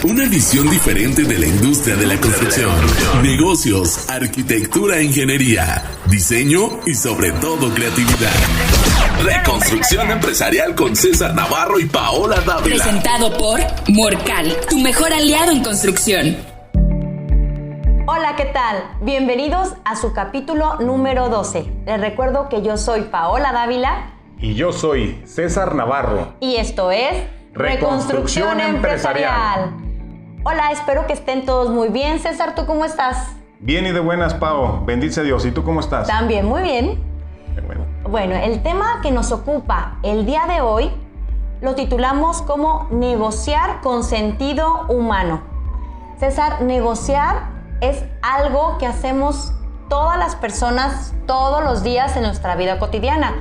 Una visión diferente de la industria de la construcción, negocios, arquitectura e ingeniería, diseño y sobre todo creatividad. Reconstrucción empresarial con César Navarro y Paola Dávila. Presentado por Morcal, tu mejor aliado en construcción. Hola, ¿qué tal? Bienvenidos a su capítulo número 12. Les recuerdo que yo soy Paola Dávila. Y yo soy César Navarro. Y esto es Reconstrucción Empresarial. Hola, espero que estén todos muy bien. César, ¿tú cómo estás? Bien y de buenas, Pao. Bendice a Dios. ¿Y tú cómo estás? También, muy bien. Qué bueno. Bueno, el tema que nos ocupa el día de hoy lo titulamos como negociar con sentido humano. César, negociar es algo que hacemos todas las personas todos los días en nuestra vida cotidiana.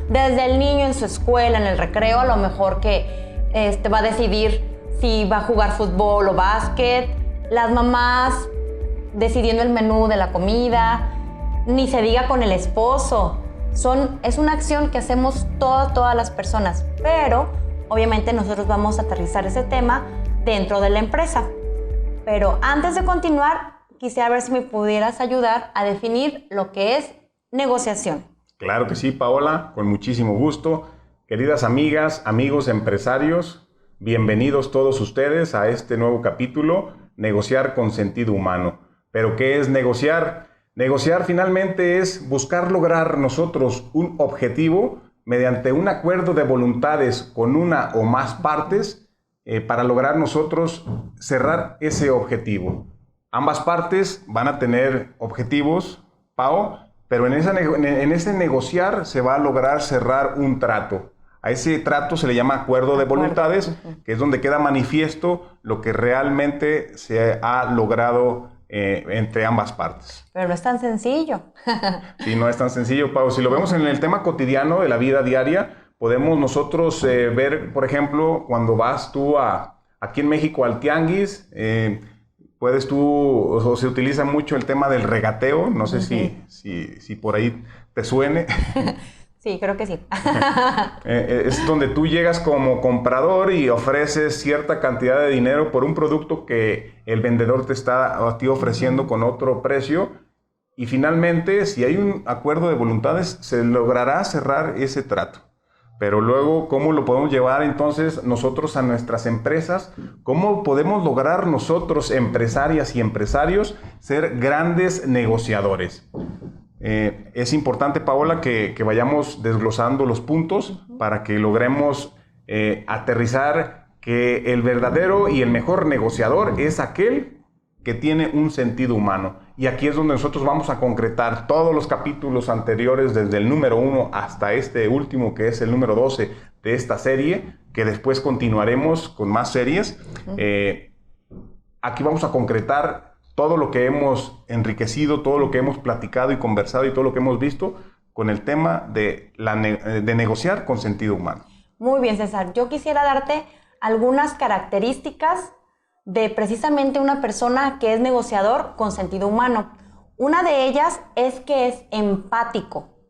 Desde el niño en su escuela, en el recreo, a lo mejor que va a decidir si va a jugar fútbol o básquet. Las mamás decidiendo el menú de la comida. Ni se diga con el esposo. Es una acción que hacemos todas las personas. Pero, obviamente, nosotros vamos a aterrizar ese tema dentro de la empresa. Pero antes de continuar, quisiera ver si me pudieras ayudar a definir lo que es negociación. Claro que sí, Paola, con muchísimo gusto. Queridas amigas, amigos empresarios, bienvenidos todos ustedes a este nuevo capítulo, Negociar con sentido humano. ¿Pero qué es negociar? Negociar finalmente es buscar lograr nosotros un objetivo mediante un acuerdo de voluntades con una o más partes para lograr nosotros cerrar ese objetivo. Ambas partes van a tener objetivos, Pao, pero en ese negociar se va a lograr cerrar un trato. A ese trato se le llama acuerdo de voluntades, que es donde queda manifiesto lo que realmente se ha logrado entre ambas partes. Pero no es tan sencillo. Sí, no es tan sencillo, Pau. Si lo vemos en el tema cotidiano de la vida diaria, podemos nosotros ver, por ejemplo, cuando vas tú aquí en México al tianguis, puedes tú, o se utiliza mucho el tema del regateo, no sé si por ahí te suene. Sí, creo que sí. Es donde tú llegas como comprador y ofreces cierta cantidad de dinero por un producto que el vendedor te está a ti ofreciendo con otro precio. Y finalmente, si hay un acuerdo de voluntades, se logrará cerrar ese trato. Pero luego, ¿cómo lo podemos llevar entonces nosotros a nuestras empresas? ¿Cómo podemos lograr nosotros, empresarias y empresarios, ser grandes negociadores? Es importante, Paola, que vayamos desglosando los puntos para que logremos aterrizar que el verdadero y el mejor negociador es aquel que tiene un sentido humano. Y aquí es donde nosotros vamos a concretar todos los capítulos anteriores, desde el número 1 hasta este último, que es el número 12 de esta serie, que después continuaremos con más series. Aquí vamos a concretar todo lo que hemos enriquecido, todo lo que hemos platicado y conversado y todo lo que hemos visto con el tema de negociar con sentido humano. Muy bien, César. Yo quisiera darte algunas características de precisamente una persona que es negociador con sentido humano. Una de ellas es que es empático.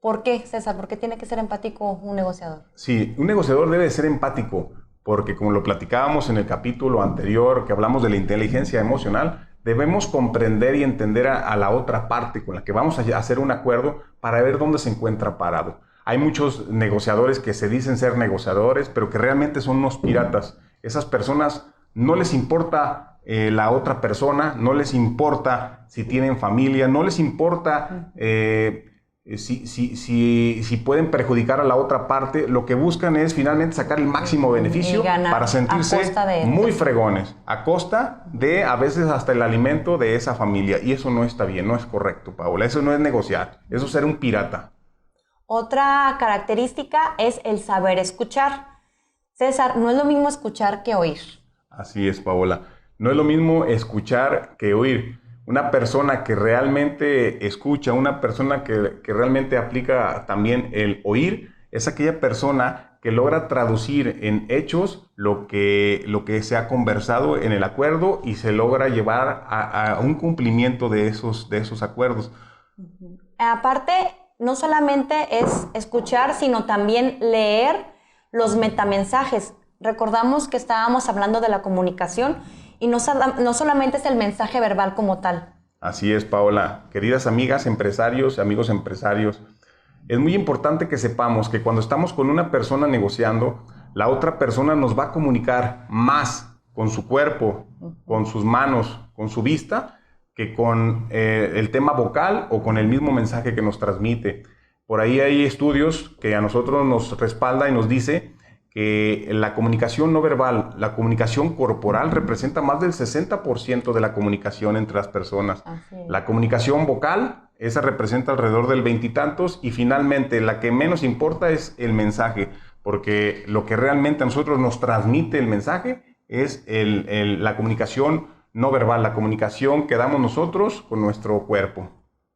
¿Por qué, César? ¿Por qué tiene que ser empático un negociador? Sí, un negociador debe ser empático, porque como lo platicábamos en el capítulo anterior, que hablamos de la inteligencia emocional, debemos comprender y entender a la otra parte con la que vamos a hacer un acuerdo para ver dónde se encuentra parado. Hay muchos negociadores que se dicen ser negociadores, pero que realmente son unos piratas. Esas personas no les importa la otra persona, no les importa si tienen familia, no les importa si pueden perjudicar a la otra parte. Lo que buscan es finalmente sacar el máximo beneficio para sentirse muy fregones, a costa de a veces hasta el alimento de esa familia. Y eso no está bien, no es correcto, Paola. Eso no es negociar, eso es ser un pirata. Otra característica es el saber escuchar. César, no es lo mismo escuchar que oír. Así es, Paola. No es lo mismo escuchar que oír. Una persona que realmente escucha, una persona que realmente aplica también el oír, es aquella persona que logra traducir en hechos lo que se ha conversado en el acuerdo y se logra llevar a un cumplimiento de esos acuerdos. Aparte, no solamente es escuchar, sino también leer los metamensajes. Recordamos que estábamos hablando de la comunicación y no solamente es el mensaje verbal como tal. Así es, Paola. Queridas amigas empresarios, amigos empresarios, es muy importante que sepamos que cuando estamos con una persona negociando, la otra persona nos va a comunicar más con su cuerpo, con sus manos, con su vista, que con el tema vocal o con el mismo mensaje que nos transmite. Por ahí hay estudios que a nosotros nos respalda y nos dice que la comunicación no verbal, la comunicación corporal representa más del 60% de la comunicación entre las personas. La comunicación vocal, esa representa alrededor del 20 y tantos, y finalmente la que menos importa es el mensaje, porque lo que realmente a nosotros nos transmite el mensaje es la comunicación no verbal, la comunicación que damos nosotros con nuestro cuerpo.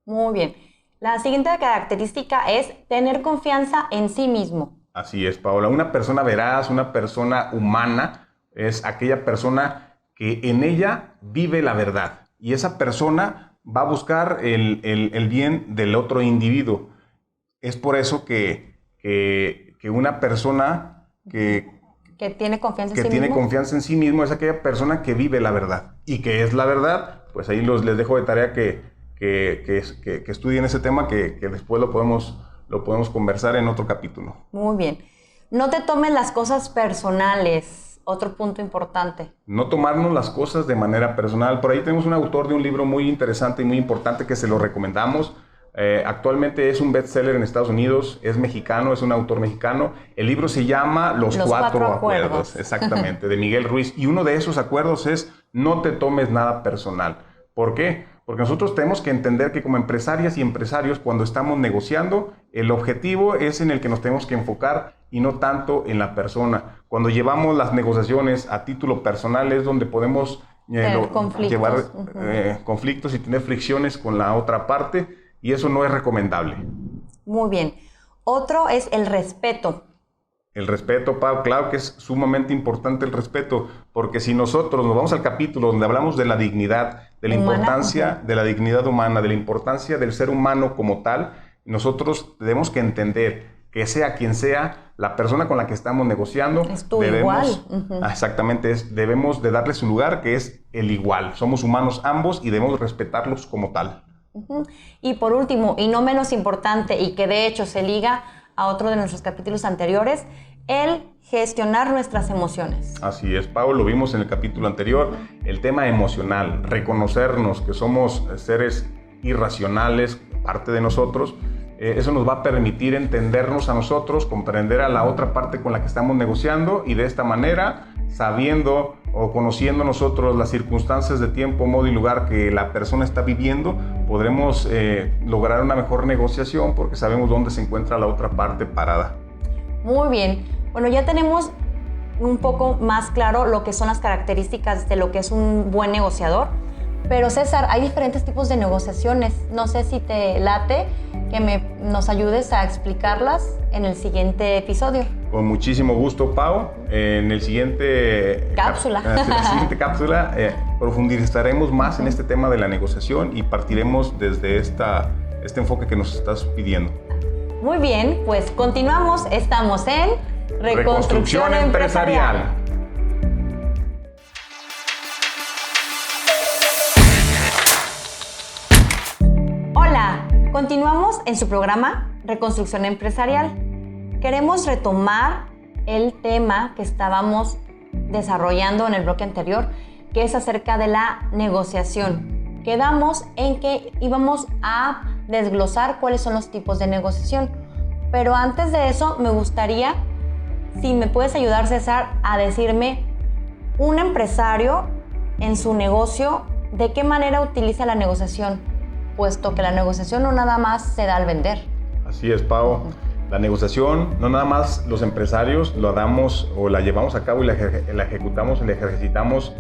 Muy bien. La siguiente característica es tener confianza en sí mismo. Así es, Paola. Una persona veraz, una persona humana, es aquella persona que en ella vive la verdad. Y esa persona va a buscar el bien del otro individuo. Es por eso que una persona que tiene confianza en sí mismo es aquella persona que vive la verdad. ¿Y qué es la verdad? Pues ahí les dejo de tarea que estudien ese tema, que después lo podemos conversar en otro capítulo. Muy bien. No te tomes las cosas personales. Otro punto importante. No tomarnos las cosas de manera personal. Por ahí tenemos un autor de un libro muy interesante y muy importante que se lo recomendamos. Actualmente es un bestseller en Estados Unidos, es mexicano, es un autor mexicano. El libro se llama Los cuatro acuerdos. Exactamente, de Miguel Ruiz. Y uno de esos acuerdos es: no te tomes nada personal. ¿Por qué? Porque nosotros tenemos que entender que como empresarias y empresarios, cuando estamos negociando, el objetivo es en el que nos tenemos que enfocar y no tanto en la persona. Cuando llevamos las negociaciones a título personal es donde podemos llevar conflictos y tener fricciones con la otra parte, y eso no es recomendable. Muy bien. Otro es el respeto. El respeto, Pau, claro que es sumamente importante el respeto, porque si nosotros nos vamos al capítulo donde hablamos de la dignidad, de la importancia de la dignidad humana, de la importancia del ser humano como tal, nosotros tenemos que entender que sea quien sea la persona con la que estamos negociando, exactamente, debemos de darle su lugar, que es el igual. Somos humanos ambos y debemos respetarlos como tal. Y por último, y no menos importante, y que de hecho se liga a otro de nuestros capítulos anteriores, el gestionar nuestras emociones. Así es, Pau, lo vimos en el capítulo anterior, el tema emocional, reconocernos que somos seres irracionales, parte de nosotros. Eso nos va a permitir entendernos a nosotros, comprender a la otra parte con la que estamos negociando, y de esta manera, sabiendo o conociendo nosotros las circunstancias de tiempo, modo y lugar que la persona está viviendo, podremos lograr una mejor negociación porque sabemos dónde se encuentra la otra parte parada. Muy bien. Bueno, ya tenemos un poco más claro lo que son las características de lo que es un buen negociador. Pero César, hay diferentes tipos de negociaciones. No sé si te late que nos ayudes a explicarlas en el siguiente episodio. Con muchísimo gusto, Pau. En el siguiente cápsula profundizaremos más en este tema de la negociación y partiremos desde este enfoque que nos estás pidiendo. Muy bien, pues continuamos. Estamos en Reconstrucción Empresarial. Hola, continuamos en su programa Reconstrucción Empresarial. Queremos retomar el tema que estábamos desarrollando en el bloque anterior, que es acerca de la negociación. Quedamos en que íbamos a desglosar cuáles son los tipos de negociación. Pero antes de eso, me gustaría, si me puedes ayudar, César, a decirme, un empresario en su negocio, ¿de qué manera utiliza la negociación? Puesto que la negociación no nada más se da al vender. Así es, Pau. La negociación, no nada más los empresarios lo damos o la llevamos a cabo y la ejecutamos y la ejercitamos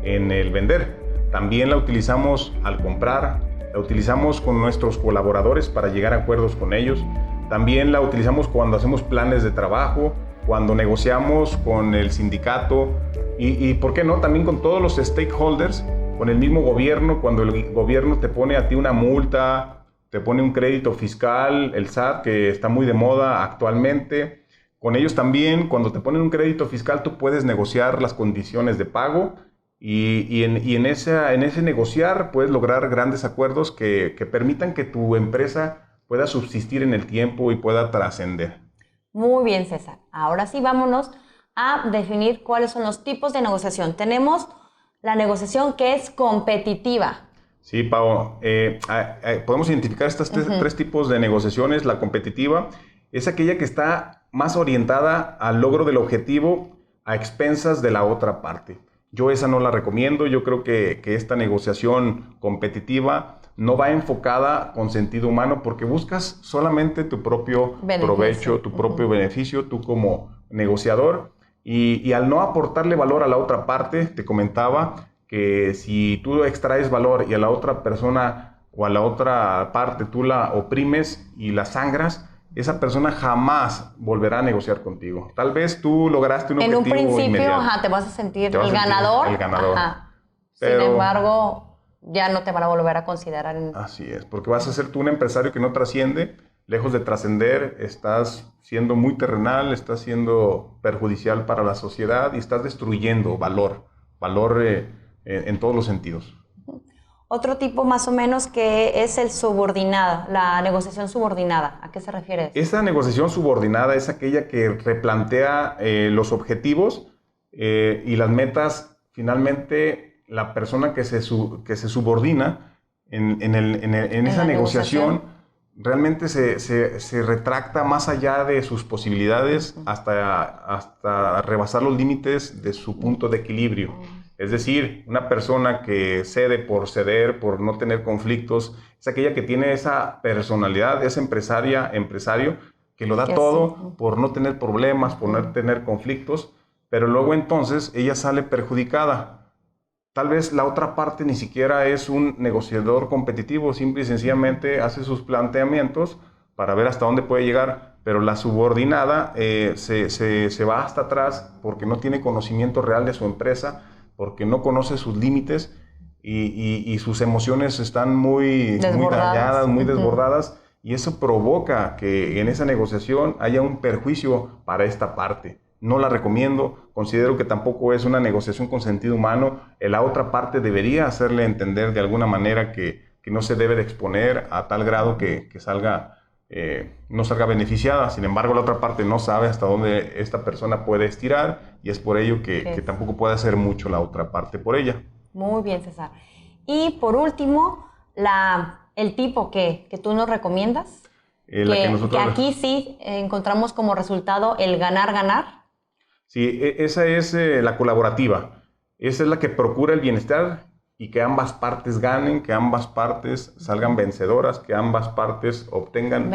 en el vender. También la utilizamos al comprar, la utilizamos con nuestros colaboradores para llegar a acuerdos con ellos. También la utilizamos cuando hacemos planes de trabajo, cuando negociamos con el sindicato y ¿por qué no? También con todos los stakeholders, con el mismo gobierno, cuando el gobierno te pone a ti una multa, te pone un crédito fiscal, el SAT, que está muy de moda actualmente, Con ellos también, cuando te ponen un crédito fiscal, tú puedes negociar las condiciones de pago y en ese negociar puedes lograr grandes acuerdos que permitan que tu empresa pueda subsistir en el tiempo y pueda trascender. Muy bien, César. Ahora sí, vámonos a definir cuáles son los tipos de negociación. Tenemos la negociación que es competitiva. Sí, Pau. Podemos identificar estos tres tipos de negociaciones. La competitiva es aquella que está más orientada al logro del objetivo a expensas de la otra parte. Yo esa no la recomiendo. Yo creo que esta negociación competitiva no va enfocada con sentido humano porque buscas solamente tu propio provecho, tu propio beneficio, tú como negociador. Y al no aportarle valor a la otra parte, te comentaba que si tú extraes valor y a la otra persona o a la otra parte tú la oprimes y la sangras, esa persona jamás volverá a negociar contigo. Tal vez tú lograste un objetivo inmediato. En un principio, te vas a sentir el ganador. Sin embargo, ya no te van a volver a considerar. Así es, porque vas a ser tú un empresario que no trasciende. Lejos de trascender, estás siendo muy terrenal, estás siendo perjudicial para la sociedad y estás destruyendo valor en todos los sentidos. Otro tipo más o menos que es el subordinado, la negociación subordinada. ¿A qué se refiere eso? Esa negociación subordinada es aquella que replantea los objetivos y las metas. Finalmente, la persona que se subordina en esa negociación realmente se retracta más allá de sus posibilidades hasta rebasar los límites de su punto de equilibrio. Es decir, una persona que cede por ceder, por no tener conflictos, es aquella que tiene esa personalidad, esa empresario, que lo da todo por no tener problemas, por no tener conflictos, pero luego entonces ella sale perjudicada. Tal vez la otra parte ni siquiera es un negociador competitivo, simple y sencillamente hace sus planteamientos para ver hasta dónde puede llegar, pero la subordinada se va hasta atrás porque no tiene conocimiento real de su empresa, porque no conoce sus límites y sus emociones están muy dañadas, muy desbordadas, y eso provoca que en esa negociación haya un perjuicio para esta parte. No la recomiendo, considero que tampoco es una negociación con sentido humano. La otra parte debería hacerle entender de alguna manera que no se debe de exponer a tal grado que no salga beneficiada. Sin embargo, la otra parte no sabe hasta dónde esta persona puede estirar y es por ello que tampoco puede hacer mucho la otra parte por ella. Muy bien, César. Y por último, el tipo que tú nos recomiendas, que aquí sí encontramos como resultado el ganar-ganar. Sí, esa es la colaborativa. Esa es la que procura el bienestar y que ambas partes ganen, que ambas partes salgan vencedoras, que ambas partes obtengan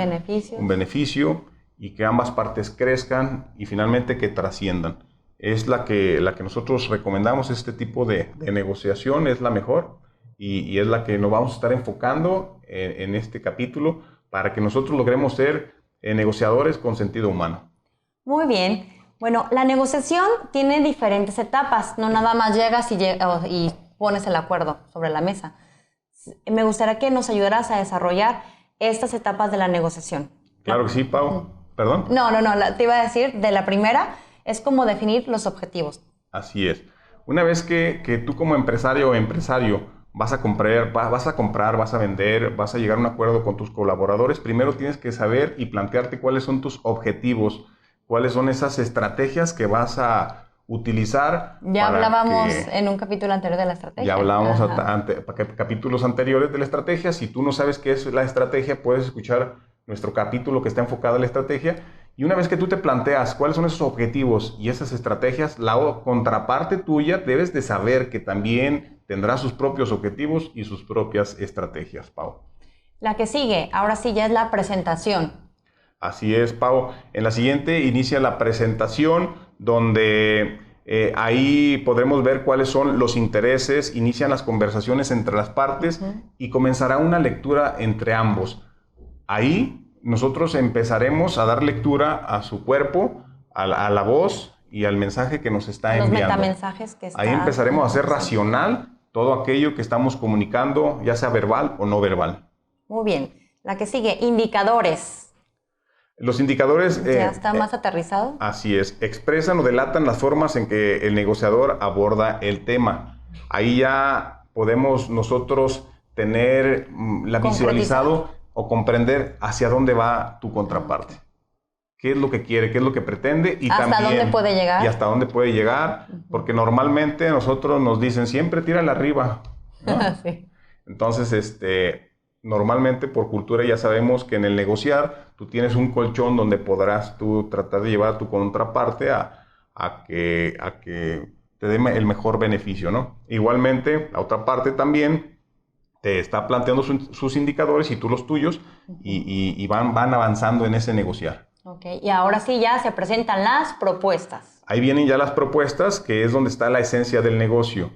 un beneficio y que ambas partes crezcan y finalmente que trasciendan. Es la que nosotros recomendamos. Este tipo de negociación es la mejor y es la que nos vamos a estar enfocando en este capítulo para que nosotros logremos ser negociadores con sentido humano. Muy bien. Bueno, la negociación tiene diferentes etapas, no nada más llegas y pones el acuerdo sobre la mesa. Me gustaría que nos ayudaras a desarrollar estas etapas de la negociación. Claro que sí, Pau. ¿Perdón? No, te iba a decir, de la primera es como definir los objetivos. Así es. Una vez que tú como empresario o empresario vas a comprar, vas a vender, vas a llegar a un acuerdo con tus colaboradores, primero tienes que saber y plantearte cuáles son tus objetivos, cuáles son esas estrategias que vas a utilizar. Ya hablábamos en un capítulo anterior de la estrategia. Ya hablábamos capítulos anteriores de la estrategia. Si tú no sabes qué es la estrategia, puedes escuchar nuestro capítulo que está enfocado en la estrategia. Y una vez que tú te planteas cuáles son esos objetivos y esas estrategias, la contraparte tuya debes de saber que también tendrá sus propios objetivos y sus propias estrategias, Pau. La que sigue, ahora sí ya es la presentación. Así es, Pau. En la siguiente inicia la presentación, donde ahí podremos ver cuáles son los intereses, inician las conversaciones entre las partes y comenzará una lectura entre ambos. Ahí nosotros empezaremos a dar lectura a su cuerpo, a la voz y al mensaje que nos está enviando. Los metamensajes que ahí empezaremos a hacer racional todo aquello que estamos comunicando, ya sea verbal o no verbal. Muy bien. La que sigue, indicadores. Los indicadores... ¿Ya está más aterrizado? Así es. Expresan o delatan las formas en que el negociador aborda el tema. Ahí ya podemos nosotros tener visualizado o comprender hacia dónde va tu contraparte. ¿Qué es lo que quiere? ¿Qué es lo que pretende? Y ¿Hasta también, dónde puede llegar? Y hasta dónde puede llegar. Porque normalmente nosotros nos dicen, siempre tírale arriba, ¿no? Sí. Entonces, normalmente por cultura ya sabemos que en el negociar tú tienes un colchón donde podrás tú tratar de llevar a tu contraparte a que te dé el mejor beneficio, ¿no? Igualmente, la otra parte también te está planteando sus indicadores y tú los tuyos y van avanzando en ese negociar. Ok, y ahora sí ya se presentan las propuestas. Ahí vienen ya las propuestas, que es donde está la esencia del negocio.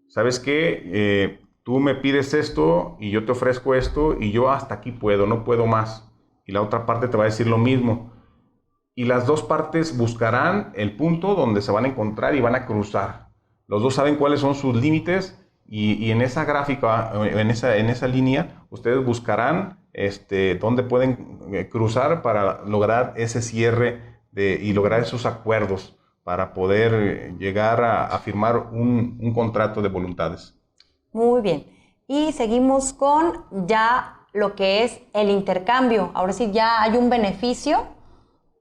¿Sabes qué? Tú me pides esto y yo te ofrezco esto y yo hasta aquí puedo, no puedo más. Y la otra parte te va a decir lo mismo. Y las dos partes buscarán el punto donde se van a encontrar y van a cruzar. Los dos saben cuáles son sus límites y en esa gráfica, en esa línea, ustedes buscarán dónde pueden cruzar para lograr ese cierre y lograr esos acuerdos para poder llegar a firmar un contrato de voluntades. Muy bien. Y seguimos con ya lo que es el intercambio. Ahora sí ya hay un beneficio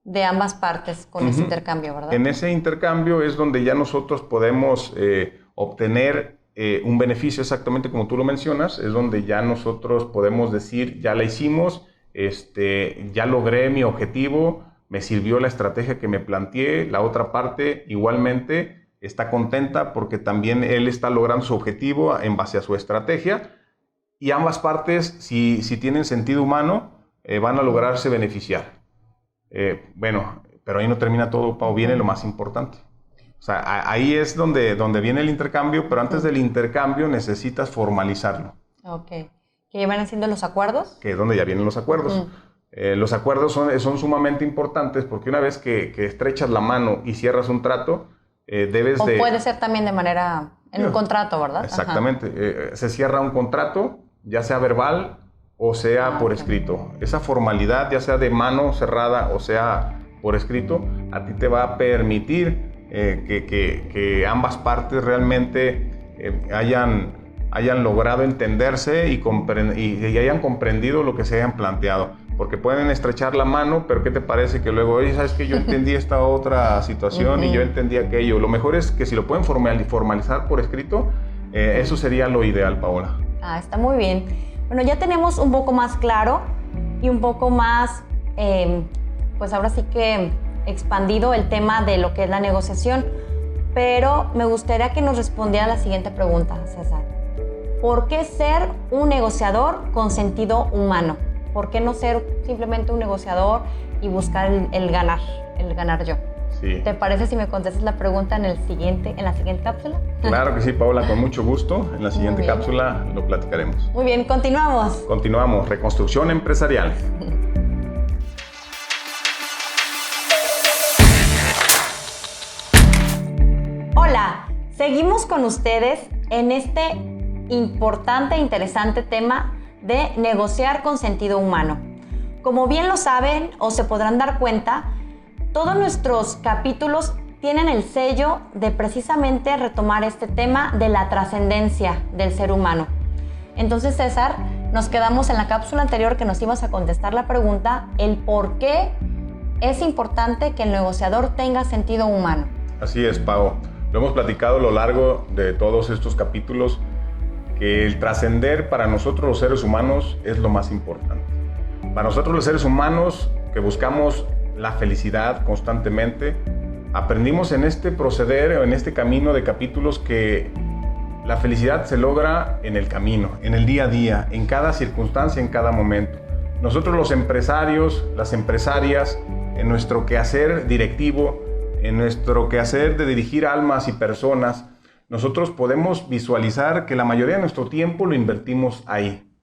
de ambas partes con ese intercambio, ¿verdad? En ese intercambio es donde ya nosotros podemos obtener un beneficio exactamente como tú lo mencionas, es donde ya nosotros podemos decir, ya la hicimos, ya logré mi objetivo, me sirvió la estrategia que me planteé, la otra parte igualmente está contenta porque también él está logrando su objetivo en base a su estrategia y ambas partes, si tienen sentido humano, van a lograrse beneficiar. Bueno, pero ahí no termina todo, Pau, viene lo más importante. O sea, ahí es donde viene el intercambio, pero antes del intercambio necesitas formalizarlo. Ok. ¿Qué van haciendo los acuerdos? Que es donde ya vienen los acuerdos. Los acuerdos son sumamente importantes porque una vez que estrechas la mano y cierras un trato, debes de... O puede ser también de manera... en un contrato, ¿verdad? Exactamente. Se cierra un contrato, ya sea verbal o sea por escrito. Esa formalidad, ya sea de mano cerrada o sea por escrito, a ti te va a permitir que ambas partes realmente hayan logrado entenderse y hayan comprendido lo que se hayan planteado. Porque pueden estrechar la mano, pero ¿qué te parece que luego, oye, sabes que yo entendí esta otra situación y yo entendí aquello? Lo mejor es que si lo pueden formalizar por escrito, eso sería lo ideal, Paola. Está muy bien. Bueno, ya tenemos un poco más claro y un poco más, pues ahora sí que expandido el tema de lo que es la negociación, pero me gustaría que nos respondiera la siguiente pregunta, César. ¿Por qué ser un negociador con sentido humano? ¿Por qué no ser simplemente un negociador y buscar el ganar yo? Sí. ¿Te parece si me contestas la pregunta en la siguiente cápsula? Claro que sí, Paola, con mucho gusto. En la siguiente cápsula lo platicaremos. Muy bien, continuamos. Continuamos. Reconstrucción empresarial. Hola, seguimos con ustedes en este importante e interesante tema de negociar con sentido humano. Como bien lo saben o se podrán dar cuenta, todos nuestros capítulos tienen el sello de precisamente retomar este tema de la trascendencia del ser humano. Entonces, César, nos quedamos en la cápsula anterior que nos ibas a contestar la pregunta, el por qué es importante que el negociador tenga sentido humano. Así es, Pau. Lo hemos platicado a lo largo de todos estos capítulos, que el trascender para nosotros los seres humanos es lo más importante. Para nosotros los seres humanos que buscamos la felicidad constantemente, aprendimos en este proceder o en este camino de capítulos que la felicidad se logra en el camino, en el día a día, en cada circunstancia, en cada momento. Nosotros los empresarios, las empresarias, en nuestro quehacer directivo, en nuestro quehacer de dirigir almas y personas, nosotros podemos visualizar que la mayoría de nuestro tiempo lo invertimos ahí.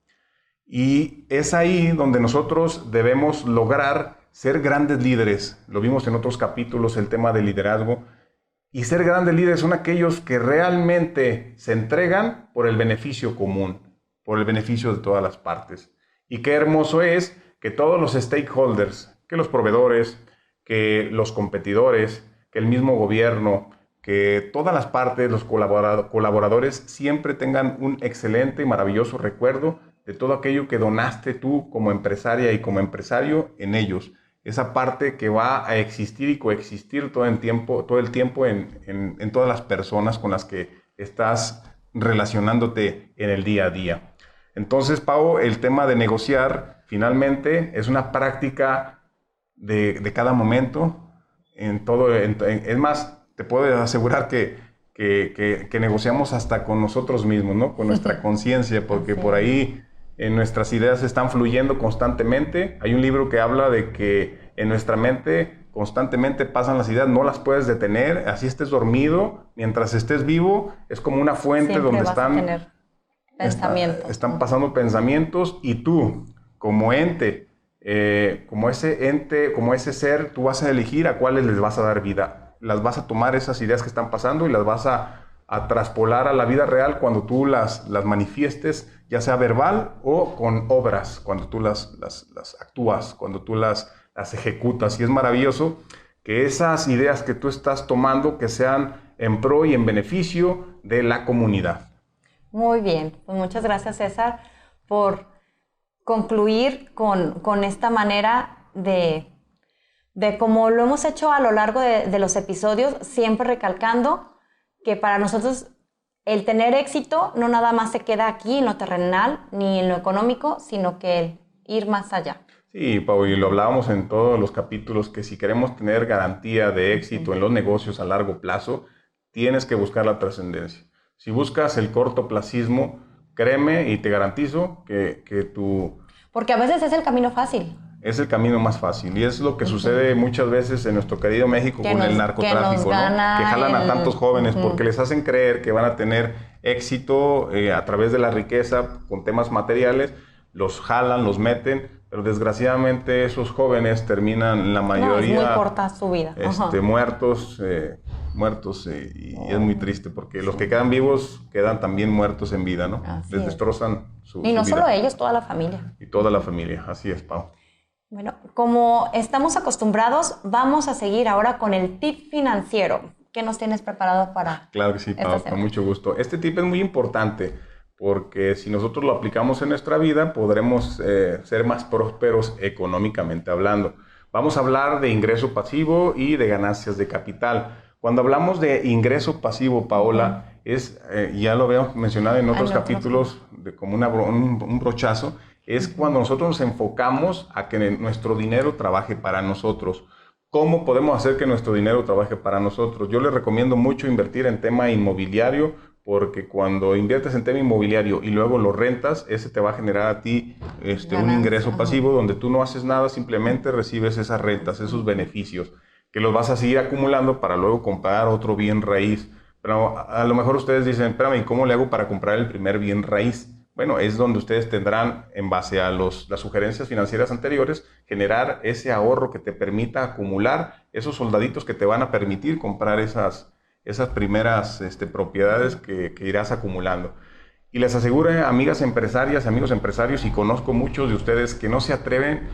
Y es ahí donde nosotros debemos lograr ser grandes líderes. Lo vimos en otros capítulos, el tema del liderazgo. Y ser grandes líderes son aquellos que realmente se entregan por el beneficio común, por el beneficio de todas las partes. Y qué hermoso es que todos los stakeholders, que los proveedores, que los competidores, que el mismo gobierno, que todas las partes, los colaboradores siempre tengan un excelente y maravilloso recuerdo de todo aquello que donaste tú como empresaria y como empresario en ellos. Esa parte que va a existir y coexistir todo el tiempo en todas las personas con las que estás relacionándote en el día a día. Entonces, Pau, el tema de negociar finalmente es una práctica de cada momento. Es más, te puedo asegurar que negociamos hasta con nosotros mismos, ¿no? Con nuestra conciencia, porque por ahí nuestras ideas están fluyendo constantemente. Hay un libro que habla de que en nuestra mente constantemente pasan las ideas, no las puedes detener, así estés dormido, mientras estés vivo, es como una fuente siempre donde vas a tener pensamientos. están pasando pensamientos, y tú, como ente, como ese ser, tú vas a elegir a cuáles les vas a dar vida. Las vas a tomar esas ideas que están pasando y las vas a traspolar a la vida real cuando tú las manifiestes, ya sea verbal o con obras, cuando tú las actúas, cuando tú las ejecutas. Y es maravilloso que esas ideas que tú estás tomando que sean en pro y en beneficio de la comunidad. Muy bien, pues muchas gracias, César, por concluir con esta manera de como lo hemos hecho a lo largo de los episodios, siempre recalcando que para nosotros el tener éxito no nada más se queda aquí en lo terrenal ni en lo económico, sino que el ir más allá. Sí, Pau, y lo hablábamos en todos los capítulos, que si queremos tener garantía de éxito en los negocios a largo plazo, tienes que buscar la trascendencia. Si buscas el cortoplacismo, créeme y te garantizo que tú... Porque a veces es el camino fácil. Es el camino más fácil, y es lo que sucede muchas veces en nuestro querido México con el narcotráfico, ¿no? Que jalan a tantos jóvenes porque les hacen creer que van a tener éxito a través de la riqueza con temas materiales, los jalan, los meten, pero desgraciadamente esos jóvenes terminan la mayoría... es muy corta su vida. Muertos, y es muy triste porque los que quedan vivos quedan también muertos en vida, ¿no? Les destrozan su vida. Y no solo ellos, toda la familia. Y toda la familia, así es, Pau. Bueno, como estamos acostumbrados, vamos a seguir ahora con el tip financiero. ¿Qué nos tienes preparado para? Claro que sí, Pau, con mucho gusto. Este tip es muy importante porque si nosotros lo aplicamos en nuestra vida, podremos ser más prósperos económicamente hablando. Vamos a hablar de ingreso pasivo y de ganancias de capital. Cuando hablamos de ingreso pasivo, Paola, ya lo habíamos mencionado en otros capítulos, como un brochazo, es cuando nosotros nos enfocamos a que nuestro dinero trabaje para nosotros. ¿Cómo podemos hacer que nuestro dinero trabaje para nosotros? Yo les recomiendo mucho invertir en tema inmobiliario, porque cuando inviertes en tema inmobiliario y luego lo rentas, ese te va a generar a ti un ingreso pasivo donde tú no haces nada, simplemente recibes esas rentas, esos beneficios, que los vas a seguir acumulando para luego comprar otro bien raíz. Pero a lo mejor ustedes dicen, espérame, ¿cómo le hago para comprar el primer bien raíz? Bueno, es donde ustedes tendrán, en base a las sugerencias financieras anteriores, generar ese ahorro que te permita acumular esos soldaditos que te van a permitir comprar esas primeras propiedades que irás acumulando. Y les aseguro, amigas empresarias, amigos empresarios, y conozco muchos de ustedes que no se atreven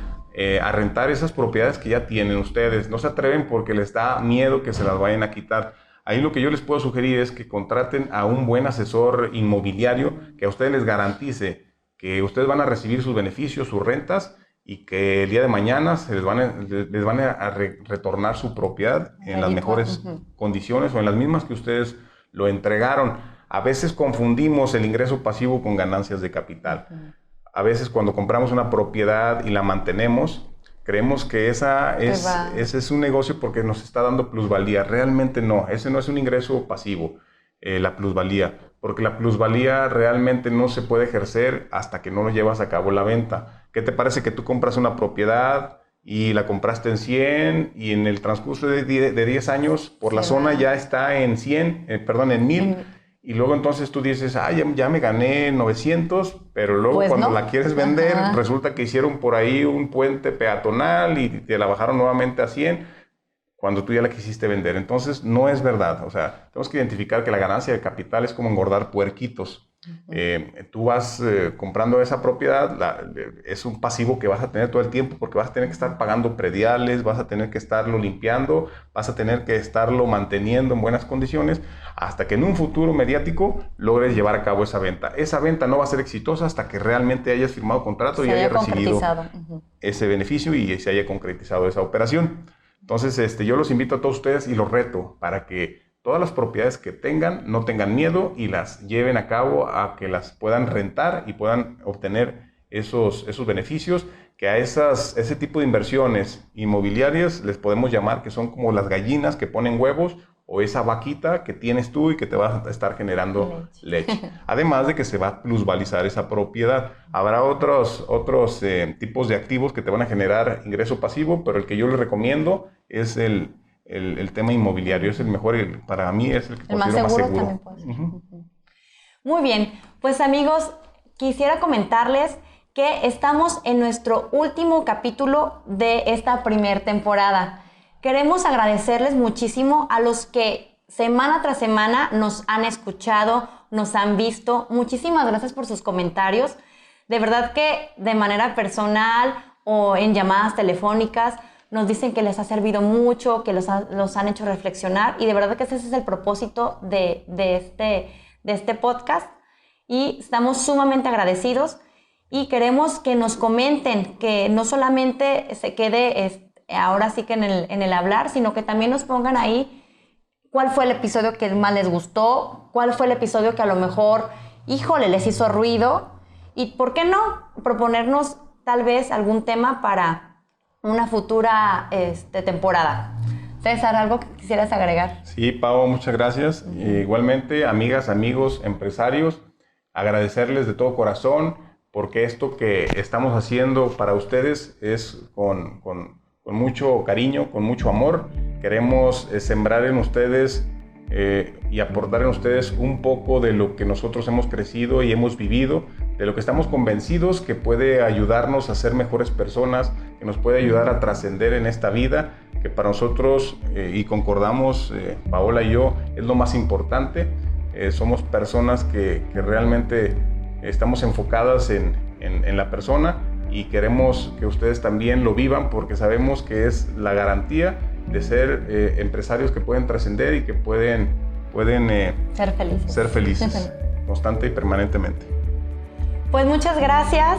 a rentar esas propiedades que ya tienen ustedes. No se atreven porque les da miedo que se las vayan a quitar. Ahí lo que yo les puedo sugerir es que contraten a un buen asesor inmobiliario que a ustedes les garantice que ustedes van a recibir sus beneficios, sus rentas, y que el día de mañana les van a retornar su propiedad en las mejores condiciones o en las mismas que ustedes lo entregaron. A veces confundimos el ingreso pasivo con ganancias de capital. A veces cuando compramos una propiedad y la mantenemos, creemos que ese es un negocio porque nos está dando plusvalía. Realmente no, ese no es un ingreso pasivo, la plusvalía, porque la plusvalía realmente no se puede ejercer hasta que no lo llevas a cabo la venta. ¿Qué te parece que tú compras una propiedad y la compraste en 100 y en el transcurso de 10 años por la zona ya está en 1000? Y luego entonces tú dices, ya me gané 900, pero luego pues cuando la quieres vender, resulta que hicieron por ahí un puente peatonal y te la bajaron nuevamente a 100 cuando tú ya la quisiste vender. Entonces no es verdad. O sea, tenemos que identificar que la ganancia de capital es como engordar puerquitos. Tú vas comprando esa propiedad, es un pasivo que vas a tener todo el tiempo porque vas a tener que estar pagando prediales, vas a tener que estarlo limpiando, vas a tener que estarlo manteniendo en buenas condiciones hasta que en un futuro mediático logres llevar a cabo esa venta. Esa venta no va a ser exitosa hasta que realmente hayas firmado contrato y hayas recibido ese beneficio y se haya concretizado esa operación. Entonces, yo los invito a todos ustedes y los reto para que todas las propiedades que tengan, no tengan miedo y las lleven a cabo a que las puedan rentar y puedan obtener esos beneficios que a ese tipo de inversiones inmobiliarias les podemos llamar que son como las gallinas que ponen huevos o esa vaquita que tienes tú y que te va a estar generando leche. Además de que se va a plusvalizar esa propiedad. Habrá otros tipos de activos que te van a generar ingreso pasivo, pero el que yo les recomiendo es el tema inmobiliario. Es el mejor, para mí es el que considero más seguro. También puede ser. Muy bien, pues amigos, quisiera comentarles que estamos en nuestro último capítulo de esta primera temporada. Queremos agradecerles muchísimo a los que semana tras semana nos han escuchado, nos han visto. Muchísimas gracias por sus comentarios. De verdad que de manera personal o en llamadas telefónicas nos dicen que les ha servido mucho, que los han hecho reflexionar y de verdad que ese es el propósito de este podcast y estamos sumamente agradecidos y queremos que nos comenten, que no solamente se quede ahora sí que en el hablar, sino que también nos pongan ahí cuál fue el episodio que más les gustó, cuál fue el episodio que a lo mejor, híjole, les hizo ruido y por qué no proponernos tal vez algún tema para una futura temporada. César, ¿algo que quisieras agregar? Sí, Pau, muchas gracias. Igualmente, amigas, amigos, empresarios, agradecerles de todo corazón porque esto que estamos haciendo para ustedes es con mucho cariño, con mucho amor. Queremos sembrar en ustedes y aportar en ustedes un poco de lo que nosotros hemos crecido y hemos vivido, de lo que estamos convencidos que puede ayudarnos a ser mejores personas, que nos puede ayudar a trascender en esta vida, que para nosotros, y concordamos, Paola y yo, es lo más importante. Somos personas que realmente estamos enfocadas en la persona y queremos que ustedes también lo vivan porque sabemos que es la garantía de ser empresarios que pueden trascender y que pueden ser felices constante y permanentemente. Pues muchas gracias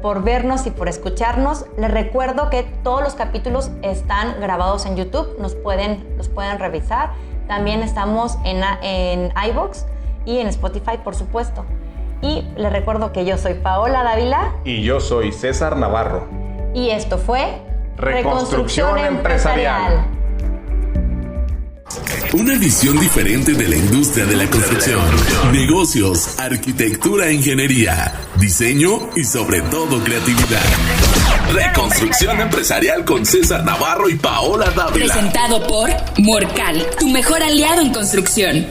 por vernos y por escucharnos. Les recuerdo que todos los capítulos están grabados en YouTube, los pueden revisar. También estamos en iVoox y en Spotify, por supuesto. Y les recuerdo que yo soy Paola Dávila. Y yo soy César Navarro. Y esto fue Reconstrucción Empresarial. Una visión diferente de la industria de la construcción, negocios, arquitectura, ingeniería, diseño y sobre todo creatividad. Reconstrucción Empresarial con César Navarro y Paola Dávila. Presentado por Morcal, tu mejor aliado en construcción.